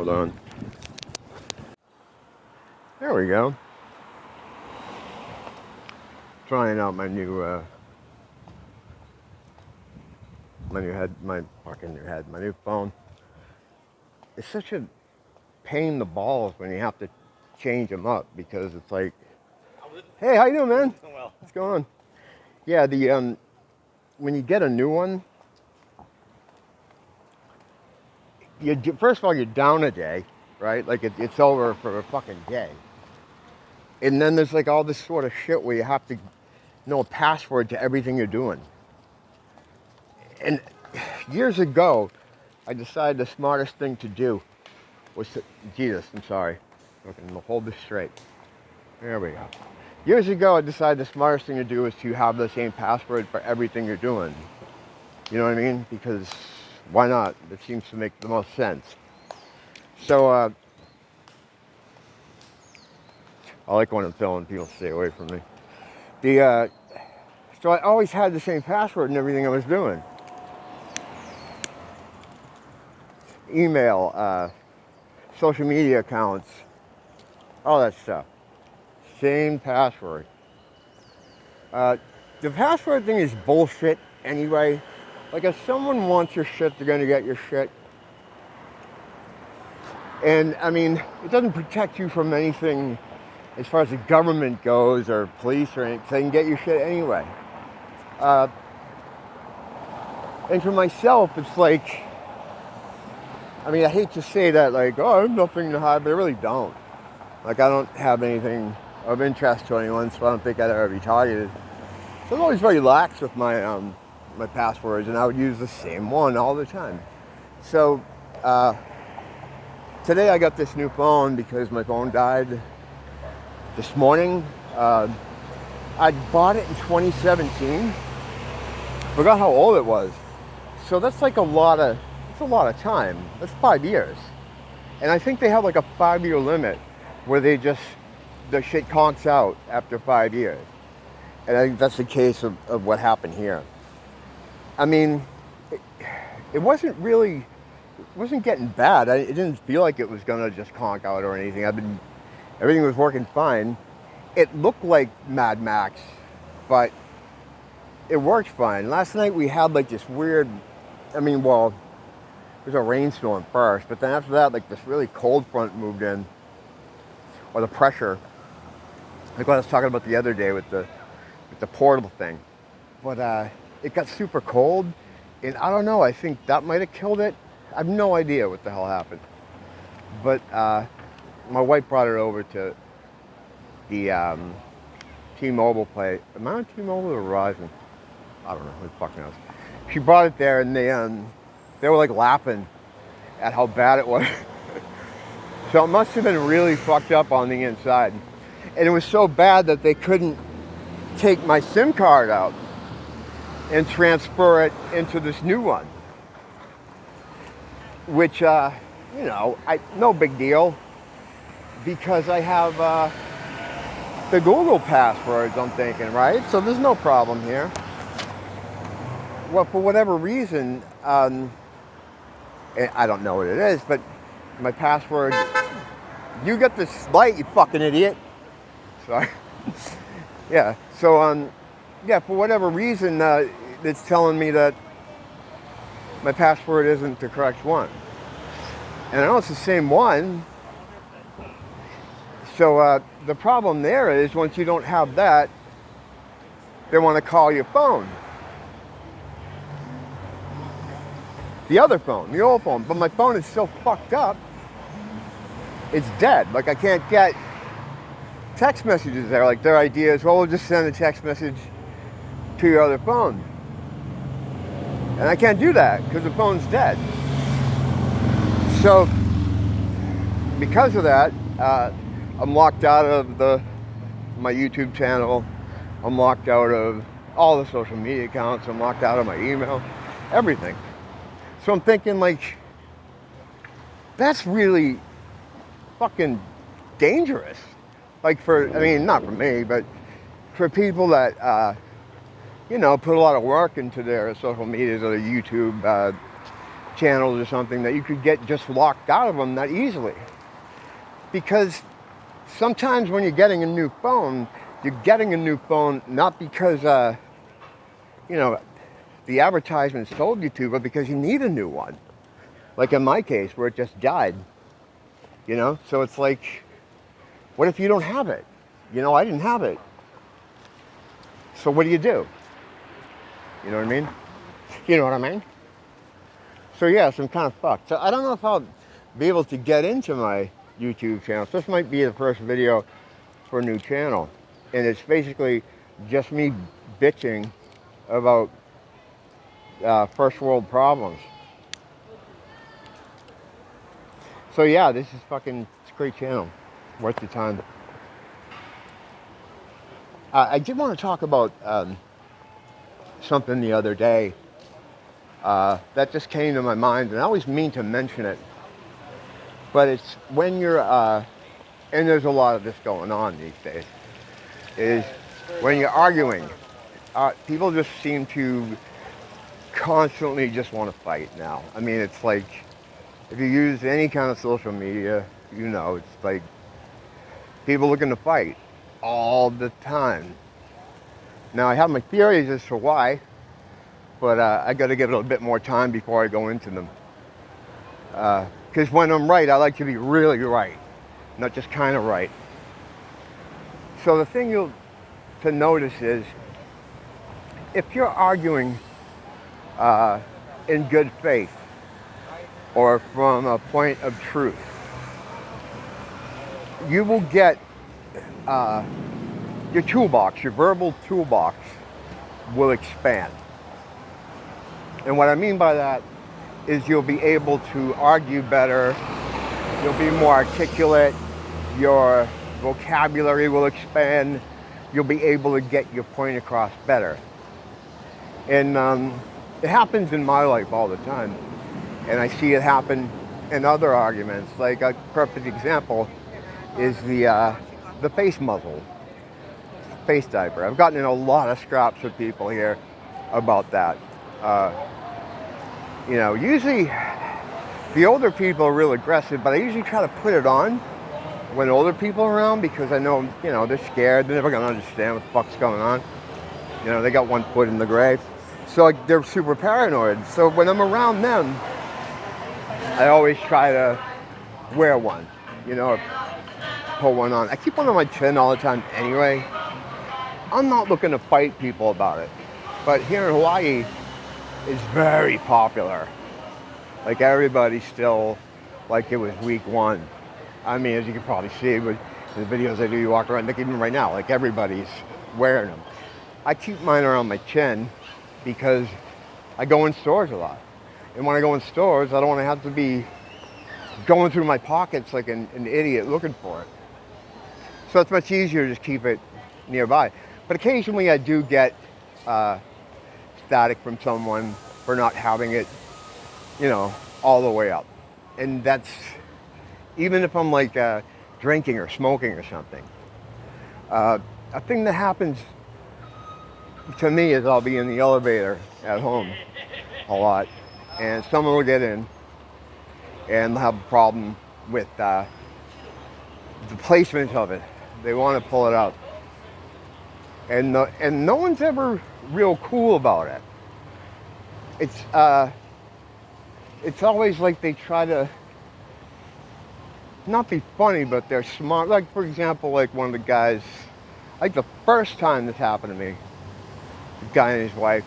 Hold on. There we go. Trying out my new phone. It's such a pain in the balls when you have to change them up because it's like, hey, how you doing, man? Well, what's going on? Yeah, the when you get a new one, first of all you're down a day, right? Like it's over for a fucking day, and then there's like all this sort of shit where you have to know a password to everything you're doing. And years ago, I decided the smartest thing to do was to, Jesus, I'm sorry. Okay, we'll hold this straight. There we go. Years ago, I decided the smartest thing to do is to have the same password for everything you're doing. You know what I mean? Because why not? It seems to make the most sense. So, I like when I'm telling people to stay away from me. So I always had the same password in everything I was doing. Email, social media accounts, all that stuff. Same password. The password thing is bullshit anyway. Like if someone wants your shit, they're gonna get your shit. And I mean, it doesn't protect you from anything as far as the government goes or police or anything. They can get your shit anyway. And for myself, it's like, I mean, I hate to say that, like, oh, I have nothing to hide, but I really don't. Like, I don't have anything of interest to anyone, so I don't think I'd ever be targeted. So I'm always very lax with my my passwords, and I would use the same one all the time. So today I got this new phone because my phone died this morning. I bought it in 2017. Forgot how old it was. So that's like a lot of time. That's 5 years. And I think they have like a 5-year limit where the shit conks out after 5 years. And I think that's the case of what happened here. I mean, it wasn't getting bad. It didn't feel like it was gonna just conk out or anything. Everything was working fine. It looked like Mad Max, but it worked fine. Last night we had like this weird, it was a rainstorm first, but then after that, like this really cold front moved in, or the pressure, like what I was talking about the other day with the portal thing. But it got super cold, and I don't know, I think that might have killed it. I have no idea what the hell happened. But my wife brought it over to the T-Mobile place. Am I on T-Mobile or Verizon? I don't know, who the fuck knows. She brought it there, and they were like laughing at how bad it was. So it must have been really fucked up on the inside. And it was so bad that they couldn't take my SIM card out and transfer it into this new one. Which, no big deal, because I have the Google passwords, I'm thinking, right? So there's no problem here. Well, for whatever reason, I don't know what it is, but my password, you got this light, you fucking idiot. Sorry. Yeah, so, for whatever reason, it's telling me that my password isn't the correct one. And I know it's the same one. So the problem there is once you don't have that, they want to call your phone. The other phone, the old phone. But my phone is so fucked up, it's dead. Like I can't get text messages there. Like their idea is, well, we'll just send a text message to your other phone. And I can't do that because the phone's dead. So because of that, I'm locked out of my YouTube channel. I'm locked out of all the social media accounts. I'm locked out of my email, everything. So I'm thinking, like, that's really fucking dangerous. Like not for me, but for people that, put a lot of work into their social medias or their YouTube channels or something that you could get just locked out of them that easily. Because sometimes when you're getting a new phone, you're getting a new phone not because, you know, the advertisement sold you to, but because you need a new one. Like in my case, where it just died. You know, so it's like, what if you don't have it? You know, I didn't have it. So what do? You know what I mean? You know what I mean? So yes, I'm kind of fucked. So I don't know if I'll be able to get into my YouTube channel. So this might be the first video for a new channel. And it's basically just me bitching about first world problems. So yeah, this is fucking, it's a great channel. Worth your time. I did want to talk about something the other day that just came to my mind, and I always mean to mention it. But it's when you're, and there's a lot of this going on these days, is when you're arguing, people just seem to constantly just want to fight now. I mean, it's like, if you use any kind of social media, you know, it's like people looking to fight all the time. Now, I have my theories as to why, but I got to get a little bit more time before I go into them. Because when I'm right, I like to be really right, not just kind of right. So the thing to notice is, if you're arguing in good faith or from a point of truth, you will get your toolbox, your verbal toolbox will expand. And what I mean by that is you'll be able to argue better, you'll be more articulate, your vocabulary will expand, you'll be able to get your point across better. And it happens in my life all the time. And I see it happen in other arguments. Like a perfect example is the face muzzle, face diaper. I've gotten in a lot of scraps with people here about that. You know, usually the older people are real aggressive, but I usually try to put it on when older people are around, because I know, you know, they're scared. They're never going to understand what the fuck's going on. You know, they got one foot in the grave. So like, they're super paranoid. So when I'm around them, I always try to wear one, you know, or pull one on. I keep one on my chin all the time anyway. I'm not looking to fight people about it. But here in Hawaii, it's very popular. Like, everybody's still like it was week one. I mean, as you can probably see with the videos I do, you walk around, like even right now, like everybody's wearing them. I keep mine around my chin because I go in stores a lot. And when I go in stores, I don't want to have to be going through my pockets like an idiot looking for it. So it's much easier to just keep it nearby. But occasionally I do get static from someone for not having it, you know, all the way up. And that's, even if I'm like drinking or smoking or something. A thing that happens to me is I'll be in the elevator at home a lot, and someone will get in and they'll have a problem with the placement of it. They want to pull it out. And no one's ever real cool about it. It's always like they try to not be funny, but they're smart. Like, for example, like one of the guys, like the first time this happened to me, the guy and his wife,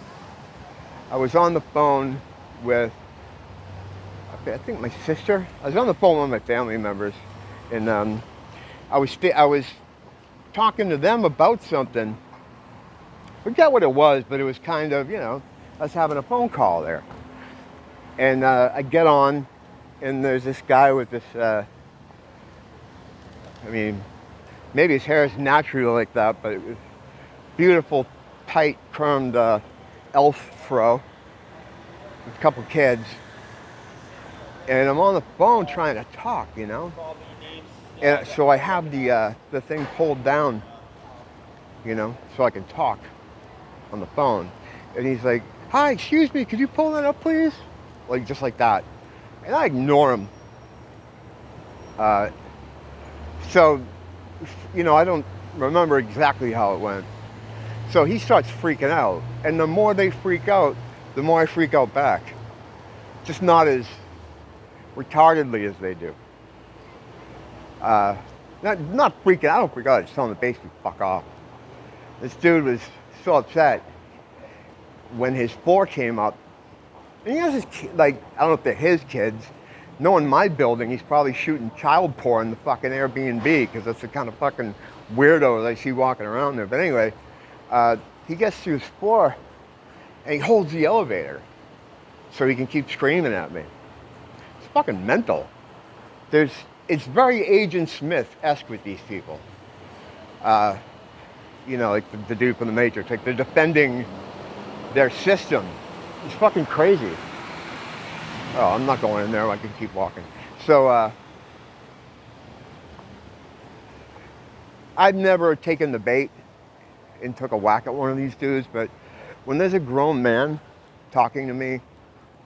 I was on the phone with, I think my sister. I was on the phone with my family members, and I was talking to them about something. Forget what it was, but it was kind of, you know, I was having a phone call there. And I get on, and there's this guy with this, I mean, maybe his hair is naturally like that, but it was beautiful, tight, curved elf fro with a couple kids. And I'm on the phone trying to talk, you know. And so I have the thing pulled down, you know, so I can talk on the phone. And he's like, "Hi, excuse me, could you pull that up, please?" like just like that. And I ignore him. So, I don't remember exactly how it went. So he starts freaking out. And the more they freak out, the more I freak out back. Just not as retardedly as they do. Not freaking out. I don't freak out. I just tell him to basically fuck off. This dude was so upset when his 4 came up. And he has his I don't know if they're his kids. Knowing my building, he's probably shooting child porn in the fucking Airbnb, because that's the kind of fucking weirdo I see walking around there. But anyway, he gets to his 4 and he holds the elevator so he can keep screaming at me. It's fucking mental. It's very Agent Smith-esque with these people. Like the dude from the Matrix, like they're defending their system. It's fucking crazy. Oh, I'm not going in there. I can keep walking. So, I've never taken the bait and took a whack at one of these dudes, but when there's a grown man talking to me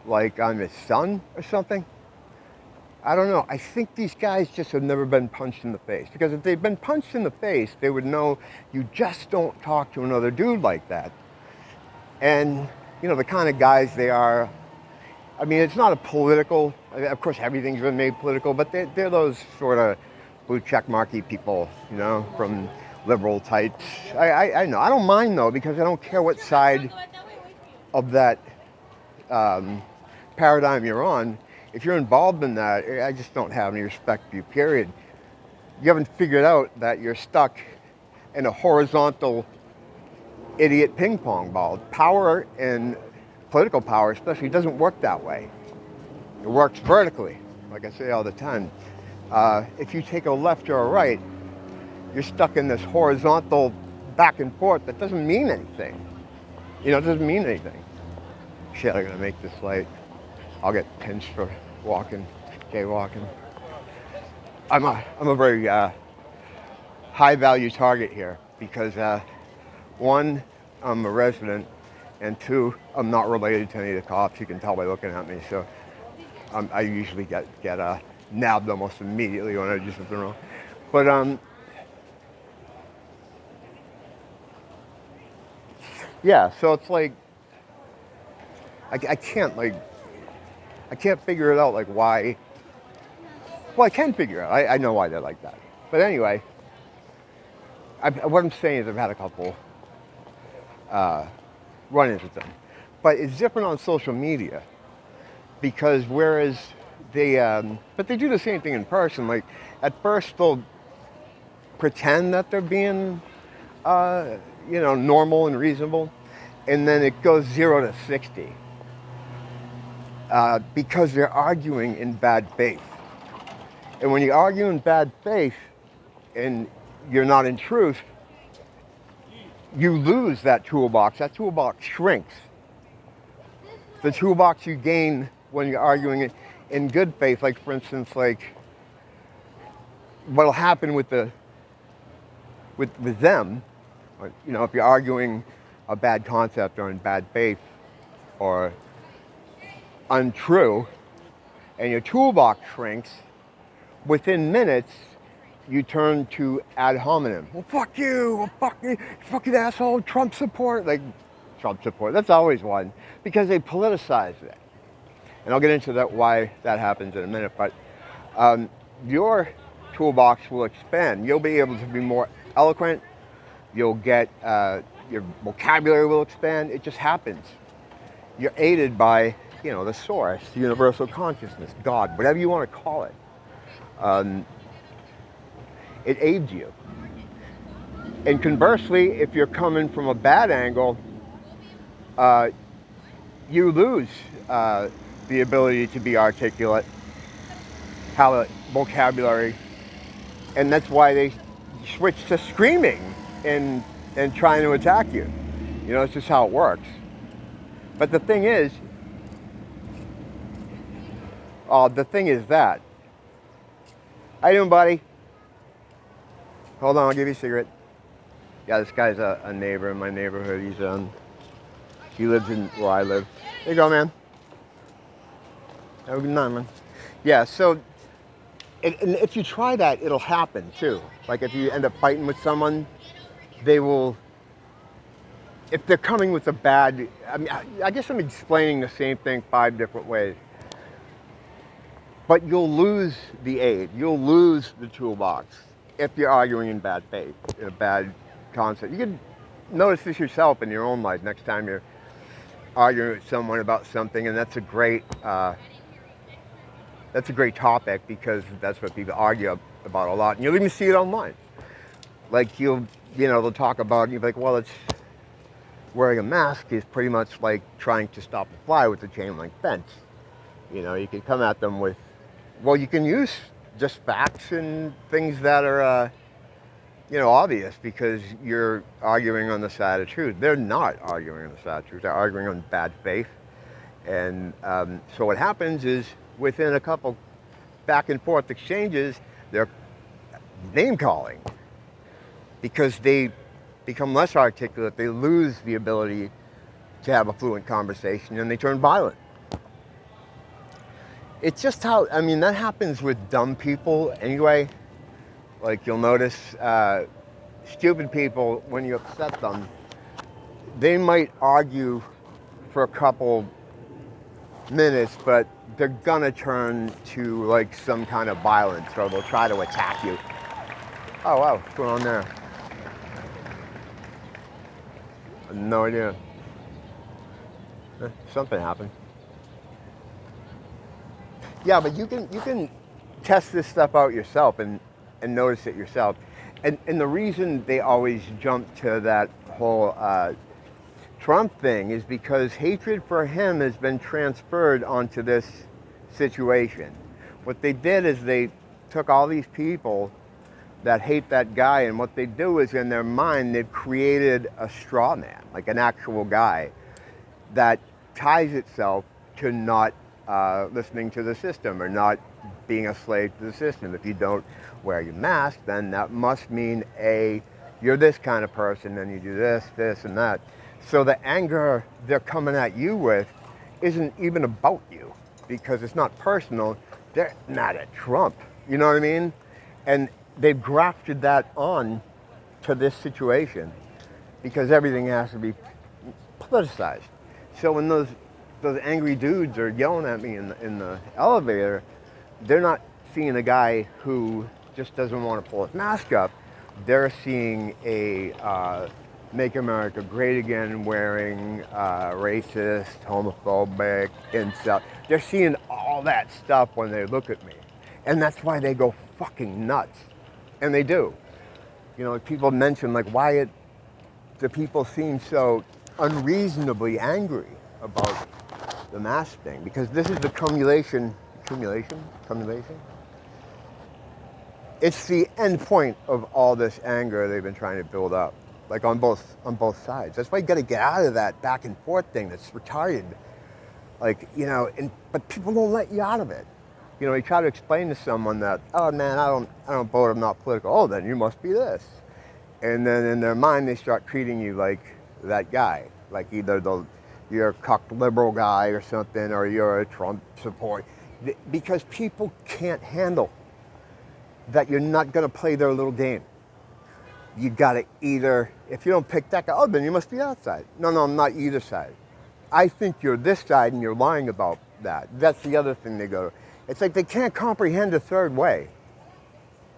like I'm his son or something, I don't know. I think these guys just have never been punched in the face. Because if they've been punched in the face, they would know you just don't talk to another dude like that. And, the kind of guys they are, I mean, it's not a political, of course everything's been made political, but they're those sort of blue checkmarky people, from liberal types. I know. I don't mind, though, because I don't care what side of that paradigm you're on. If you're involved in that, I just don't have any respect for you, period. You haven't figured out that you're stuck in a horizontal idiot ping pong ball. Power and political power especially doesn't work that way. It works vertically, like I say all the time. If you take a left or a right, you're stuck in this horizontal back and forth that doesn't mean anything. It doesn't mean anything. Shit, I'm gonna make this light. I'll get pinched for jaywalking. I'm a very high value target here because 1, I'm a resident, and 2, I'm not related to any of the cops. You can tell by looking at me. So I usually get nabbed almost immediately when I do something wrong. But yeah. So it's like I can't figure it out, like why. Well, I can figure it out. I know why they're like that. But anyway, what I'm saying is I've had a couple run-ins with them. But it's different on social media, because whereas but they do the same thing in person. Like at first they'll pretend that they're being, normal and reasonable, and then it goes 0 to 60. Because they're arguing in bad faith. And when you argue in bad faith and you're not in truth, you lose that toolbox. That toolbox shrinks. The toolbox you gain when you're arguing in good faith, like for instance, like what'll happen with them, if you're arguing a bad concept or in bad faith or untrue, and your toolbox shrinks, within minutes, you turn to ad hominem. Well, fuck you. Well, fuck you. Fucking asshole. Trump support. Like, Trump support. That's always one. Because they politicize it. And I'll get into that, why that happens in a minute. But your toolbox will expand. You'll be able to be more eloquent. You'll get, your vocabulary will expand. It just happens. You're aided by, the source, the universal consciousness, God, whatever you want to call it. It aids you. And conversely, if you're coming from a bad angle, you lose the ability to be articulate, have a vocabulary, and that's why they switch to screaming and trying to attack you. It's just how it works. But the thing is that. How you doing, buddy? Hold on, I'll give you a cigarette. Yeah, this guy's a neighbor in my neighborhood. He lives in where I live. There you go, man. Have a good night, man. Yeah, so and if you try that, it'll happen too. Like if you end up fighting with someone, they will, if they're coming with a bad, I mean, I guess I'm explaining the same thing 5 different ways. But you'll lose the aid, you'll lose the toolbox if you're arguing in bad faith, in a bad concept. You can notice this yourself in your own life next time you're arguing with someone about something, and that's a great topic because that's what people argue about a lot. And you'll even see it online. Like they'll talk about, you'll be like, well, it's wearing a mask is pretty much like trying to stop a fly with a chain link fence. You can come at them with, well, you can use just facts and things that are, obvious because you're arguing on the side of truth. They're not arguing on the side of truth. They're arguing on bad faith. And so what happens is within a couple back and forth exchanges, they're name calling because they become less articulate. They lose the ability to have a fluent conversation and they turn violent. It's just that happens with dumb people anyway. Like you'll notice stupid people, when you upset them, they might argue for a couple minutes, but they're gonna turn to like some kind of violence or they'll try to attack you. Oh wow, what's going on there? I have no idea. Something happened. Yeah, but you can test this stuff out yourself and notice it yourself. And the reason they always jump to that whole Trump thing is because hatred for him has been transferred onto this situation. What they did is they took all these people that hate that guy, and what they do is in their mind they've created a straw man, like an actual guy that ties itself to not listening to the system or not being a slave to the system. If you don't wear your mask, then that must mean you're this kind of person and you do this, this, and that. So the anger they're coming at you with isn't even about you because it's not personal. They're mad at Trump. You know what I mean? And they've grafted that on to this situation because everything has to be politicized. So when those angry dudes are yelling at me in the elevator, they're not seeing a guy who just doesn't want to pull his mask up. They're seeing a Make America Great Again wearing racist, homophobic, incel. They're seeing all that stuff when they look at me. And that's why they go fucking nuts. And they do. People mention like why do people seem so unreasonably angry about the mask thing? Because this is the cumulation. It's the end point of all this anger they've been trying to build up, like on both sides. That's why you got to get out of that back and forth thing that's retarded. Like but people don't let you out of it. You try to explain to someone that, oh man, I don't vote, I'm not political. Oh, then you must be this. And then in their mind, they start treating you like that guy, like either you're a cucked liberal guy or something, or you're a Trump supporter, because people can't handle that you're not going to play their little game. You got to either, if you don't pick that guy, oh, then you must be outside. No, I'm not either side. I think you're this side and you're lying about that. That's the other thing they go to. It's like they can't comprehend a third way.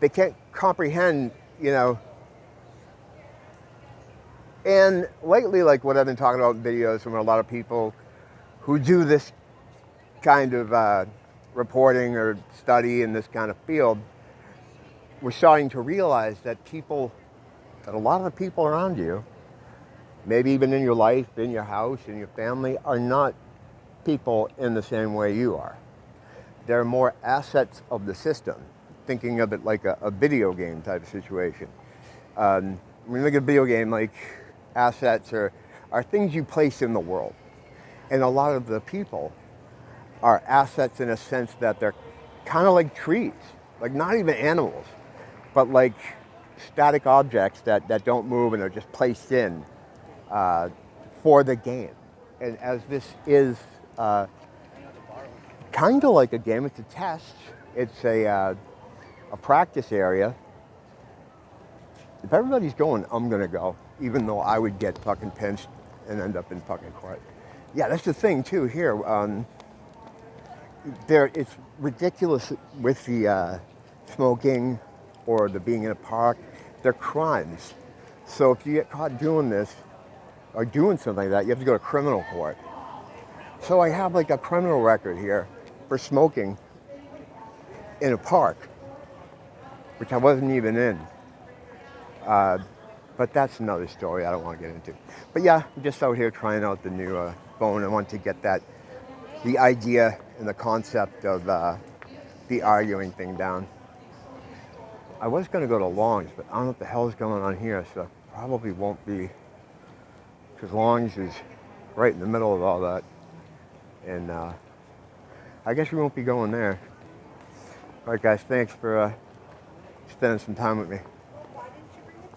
They can't comprehend, And lately, like what I've been talking about in videos from a lot of people who do this kind of reporting or study in this kind of field, we're starting to realize that a lot of the people around you, maybe even in your life, in your house, in your family, are not people in the same way you are. They're more assets of the system, thinking of it like a video game type of situation. When you look at a video game, like assets are things you place in the world. And a lot of the people are assets in a sense that they're kind of like trees, like not even animals, but like static objects that don't move and are just placed in for the game. And as this is kind kind of like a game. It's a test. It's a practice area. If everybody's going, I'm going to go, even though I would get fucking pinched and end up in fucking court. Yeah, that's the thing, too, here. It's ridiculous with the smoking or the being in a park. They're crimes. So if you get caught doing this or doing something like that, you have to go to criminal court. So I have like a criminal record here for smoking in a park, which I wasn't even in. But that's another story I don't want to get into. But yeah, I'm just out here trying out the new phone. I want to get the idea and the concept of the arguing thing down. I was going to go to Long's, but I don't know what the hell is going on here, so probably won't be, because Long's is right in the middle of all that. And I guess we won't be going there. All right, guys, thanks for spending some time with me.